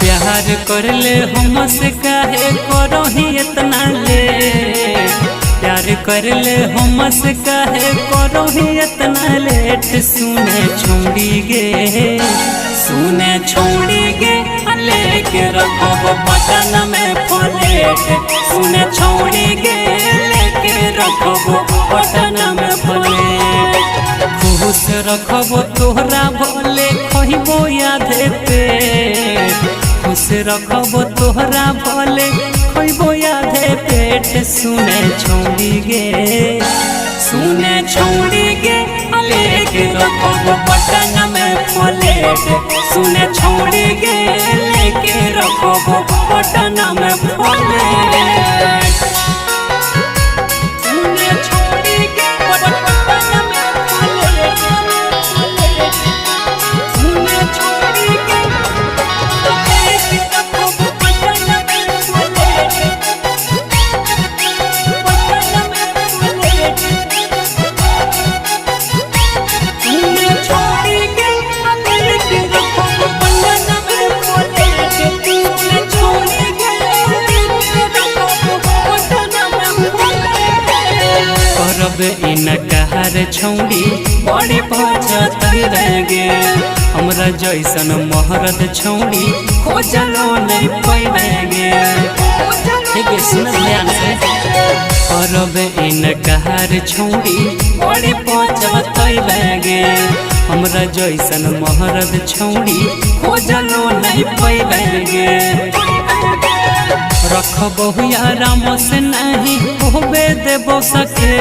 प्यार कर ले हमसे काहे करो ही इतना ले, प्यार कर ले हमसे काहे करो ही इतना लेट। सुने छोड़ी गे लेके रखो बटन में प्लेट। सुने छोड़ी गे लेके रखो बटन में प्लेट। खुश रखबो तोहरा भले खइबो यादे पे, खुश रखबो तोहरा भले खइबो यादे पेट। सुने छोड़ी गे लेके रखबो बटन में प्लेट। सुने छोड़ी गे लेके रखबो बटन में प्लेट। इनकार छौड़ी बड़ी पहुँचत रहेंगे, हमरा जैसन महरद छौड़ी खोजलो नहीं पाएंगे। ठीक है, सुन ध्यान से। करब इनकार छौड़ी बड़ी पहुँचत रहेंगे, हमरा जैसन महरद छौड़ी खोजलो नहीं पाएंगे। रखबो आराम से नहीं होबे देबो सके,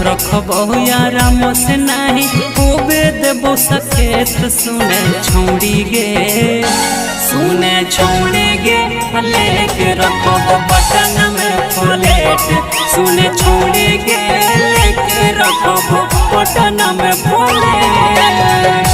रखबो आराम से नहीं होबे देबो सके। तो सुने छोड़ी गे लेके रखबो बटन में प्लेट। सुने छोड़ी गे लेके रखबो बटन में प्लेट।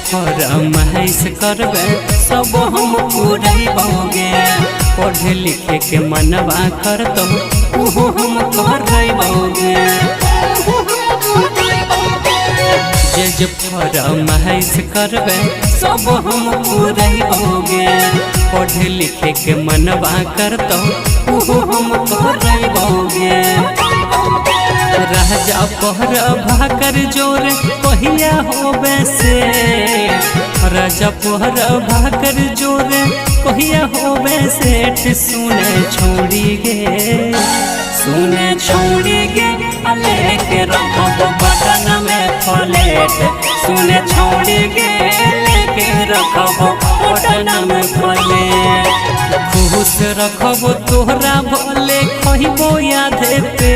फरमाइश करबे सब हम पूरैबोगे, पढ़े लिखे के मनवा करतो ओहो हम करैबोगे। जे फरमाइश करबे सब हम पूरैबोगे, पढ़े लिखे के मनवा करतो ओहो हम करैबोगे। राजा पहर भाकर जोर कहिया होबे से, राजा पहर भाकर जोर कहिया होबे सेठ। सुने छोड़ी गे लेके रखबो बटन में प्लेट। सुने छोड़ी गे लेके रखबो बटन में प्लेट। खुश रखबो तोहरा भले खइबो यादे पे,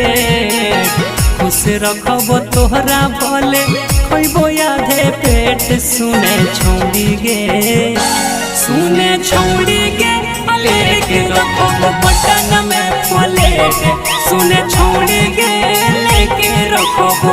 खुश रखबो तोहरा भले खइबो यादे पेट। सुने छोड़ी गे लेके रखबो बटन में प्लेट। सुने छोड़ी गे लेके रखबो